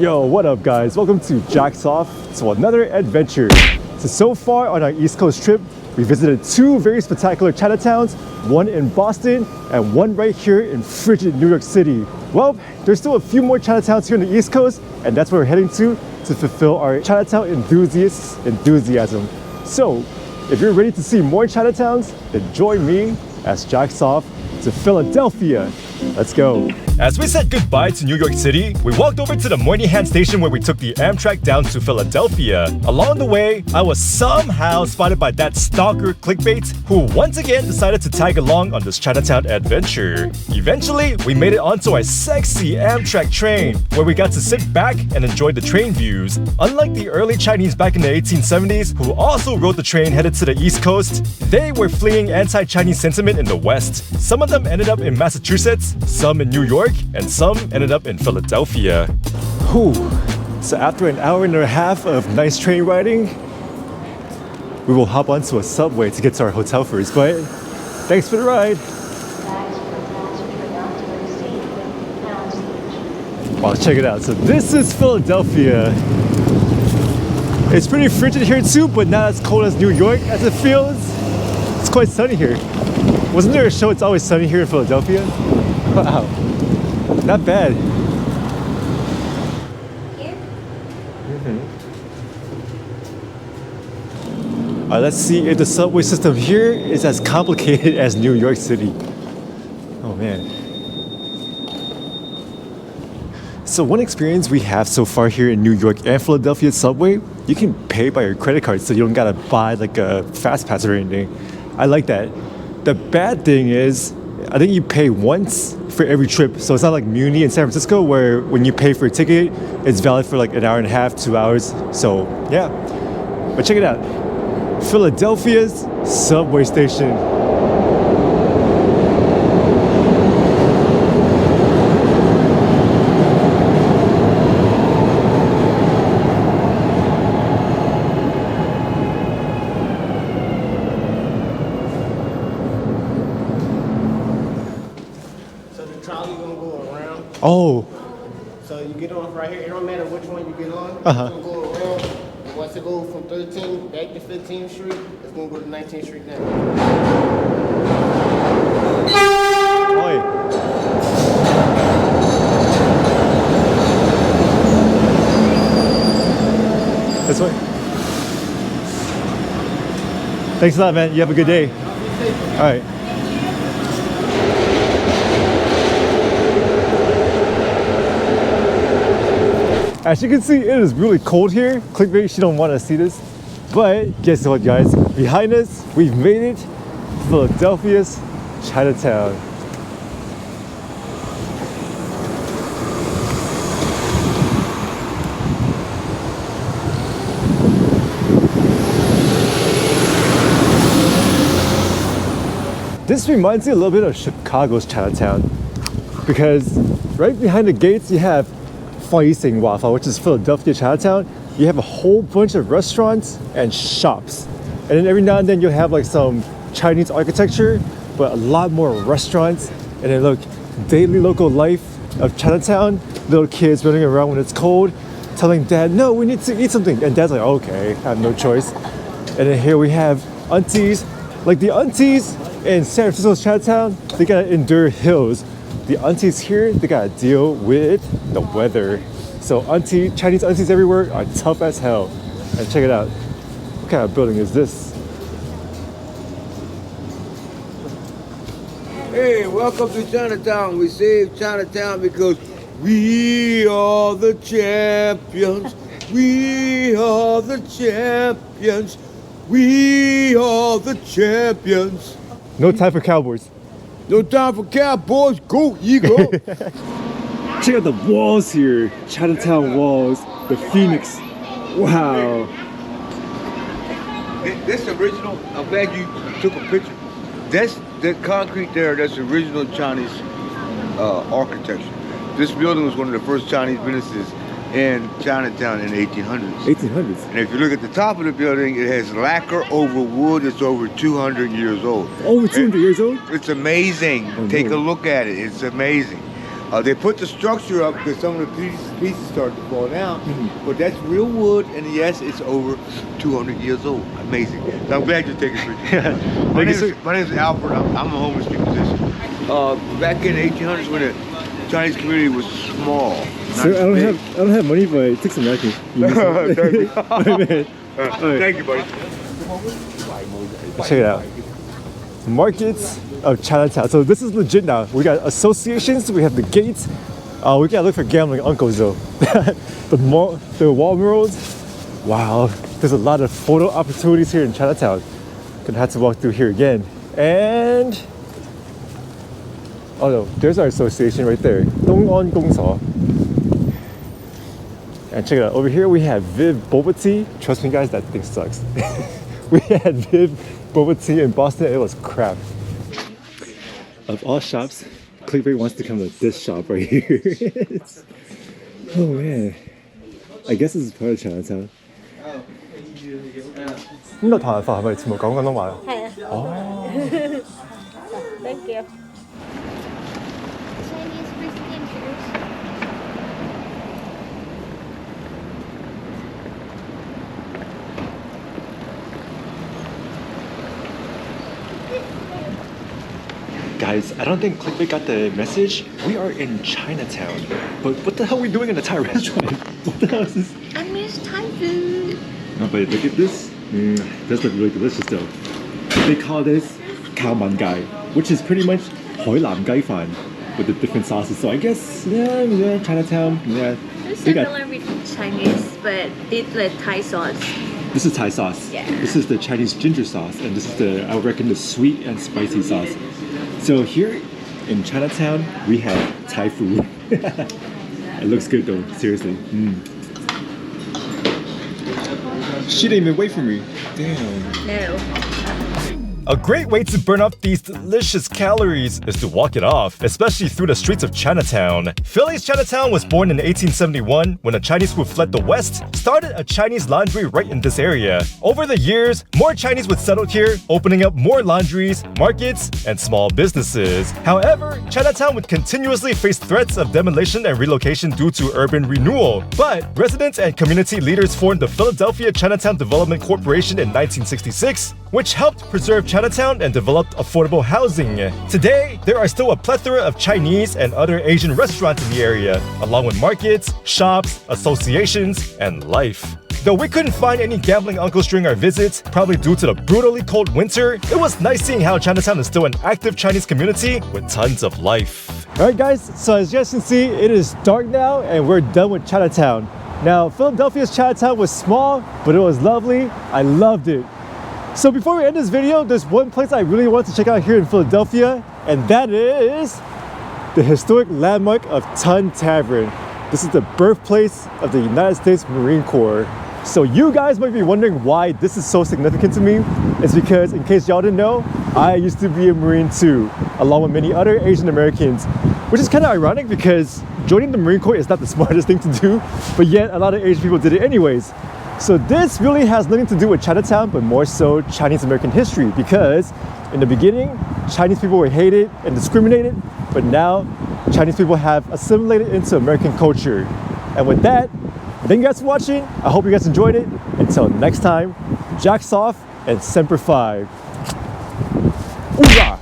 Yo, what up guys? Welcome to Jack's Off to another adventure. So far on our East Coast trip, we visited two very spectacular Chinatowns, one in Boston and one right here in frigid New York City. Well, there's still a few more Chinatowns here on the East Coast, and that's where we're heading to fulfill our Chinatown enthusiasts' enthusiasm. So, if you're ready to see more Chinatowns, then join me as Jack's Off to Philadelphia. Let's go. As we said goodbye to New York City, we walked over to the Moynihan station where we took the Amtrak down to Philadelphia. Along the way, I was somehow spotted by that stalker clickbait who once again decided to tag along on this Chinatown adventure. Eventually, we made it onto our sexy Amtrak train where we got to sit back and enjoy the train views. Unlike the early Chinese back in the 1870s who also rode the train headed to the East Coast, they were fleeing anti-Chinese sentiment in the West. Some of them ended up in Massachusetts, some in New York, and some ended up in Philadelphia. Whew. So after an hour and a half of nice train riding, we will hop onto a subway to get to our hotel first, but thanks for the ride. Wow, check it out. So this is Philadelphia. It's pretty frigid here too, but not as cold as New York as it feels. It's quite sunny here. Wasn't there a show It's Always Sunny here in Philadelphia? Wow, not bad. Let's see if the subway system here is as complicated as New York City. Oh man. So one experience we have so far here in New York and Philadelphia subway, you can pay by your credit card so you don't gotta buy like a fast pass or anything. I like that. The bad thing is, I think you pay once for every trip. So it's not like Muni in San Francisco where when you pay for a ticket, it's valid for like an hour and a half, 2 hours. So yeah, but check it out. Philadelphia's subway station. Oh. So you get on right here. It don't matter which one you get on. It's gonna go around. And once it goes from 13th back to 15th Street, it's gonna go to 19th Street now. Oi. This way. Thanks a lot, man. You have a good day. All right. As you can see, it is really cold here. Clickbait, she don't want to see this. But guess what, guys? Behind us, we've made it to Philadelphia's Chinatown. This reminds me a little bit of Chicago's Chinatown because right behind the gates you have Waffle, which is Philadelphia Chinatown. You have a whole bunch of restaurants and shops, and then every now and then you'll have like some Chinese architecture, but a lot more restaurants. And then look, daily local life of Chinatown. Little kids running around when it's cold, telling dad, "No, we need to eat something," and dad's like, "Okay, I have no choice." And then here we have aunties, like the aunties in San Francisco's Chinatown. They gotta endure hills. The aunties here, they gotta deal with the weather. So Chinese aunties everywhere are tough as hell. And check it out. What kind of building is this? Hey, welcome to Chinatown. We saved Chinatown because we are the champions. We are the champions. We are the champions. No time for cowboys. No time for cowboys. Go, Eagle. Check out the walls here. Chinatown walls. The Phoenix. Wow. This original, I'm glad you took a picture. That's that concrete there, that's original Chinese architecture. This building was one of the first Chinese businesses in Chinatown in the 1800s. 1800s. And if you look at the top of the building, it has lacquer over wood that's over 200 years old. Over 200 years old? It's amazing. Oh, Take no. a look at it. It's amazing. They put the structure up because some of the pieces started to fall down, but that's real wood, and yes, it's over 200 years old. Amazing. So I'm glad you're taking pictures. My name is Alfred. I'm a homeless musician. Back in the 1800s when the Chinese community was small. Sir, I don't have money, but take some napkins. Thank you. Right. Thank you, buddy. Check it out. Markets of Chinatown. So this is legit now. We got associations, we have the gates. We gotta look for gambling uncles though. the wall murals. Wow, there's a lot of photo opportunities here in Chinatown. Gonna have to walk through here again. And oh no, there's our association right there. Dong'an Gongsa. And check it out. Over here we have Viv Boba Tea. Trust me guys, that thing sucks. We had Viv Boba Tea in Boston. It was crap. Of all shops, Clickbait wants to come to this shop right here. Oh man. I guess this is part of Chinatown. 呢度唐人飯係咪全部講廣東話啊？係啊。哦。Thank you. Chinese restrictive. Guys, I don't think Clickbait got the message. We are in Chinatown. But what the hell are we doing in a Thai restaurant? What the hell is this? I miss Thai food. No, but look at this. This looks really delicious though. They call this khao man gai, which is pretty much hoi lam gai fan with the different sauces. So I guess, yeah, Chinatown, yeah. It's They got- similar with Chinese, but it's the Thai sauce. This is Thai sauce. Yeah. This is the Chinese ginger sauce, and this is I reckon, the sweet and spicy sauce. So here in Chinatown, we have Thai food. It looks good though, seriously. She didn't even wait for me. Damn. No. A great way to burn off these delicious calories is to walk it off, especially through the streets of Chinatown. Philly's Chinatown was born in 1871 when the Chinese who fled the West started a Chinese laundry right in this area. Over the years, more Chinese would settle here, opening up more laundries, markets, and small businesses. However, Chinatown would continuously face threats of demolition and relocation due to urban renewal. But residents and community leaders formed the Philadelphia Chinatown Development Corporation in 1966, which helped preserve Chinatown and developed affordable housing. Today, there are still a plethora of Chinese and other Asian restaurants in the area, along with markets, shops, associations, and life. Though we couldn't find any gambling uncles during our visits, probably due to the brutally cold winter, it was nice seeing how Chinatown is still an active Chinese community with tons of life. Alright guys, so as you guys can see, it is dark now and we're done with Chinatown. Now, Philadelphia's Chinatown was small, but it was lovely. I loved it. So before we end this video, there's one place I really want to check out here in Philadelphia, and that is the historic landmark of Tun Tavern. This is the birthplace of the United States Marine Corps. So you guys might be wondering why this is so significant to me. It's because, in case y'all didn't know, I used to be a Marine too, along with many other Asian Americans, which is kind of ironic because joining the Marine Corps is not the smartest thing to do, but yet a lot of Asian people did it anyways. So this really has nothing to do with Chinatown, but more so Chinese American history, because in the beginning, Chinese people were hated and discriminated, but now Chinese people have assimilated into American culture. And with that, thank you guys for watching. I hope you guys enjoyed it. Until next time, jacks off and semper fi. Hoorah!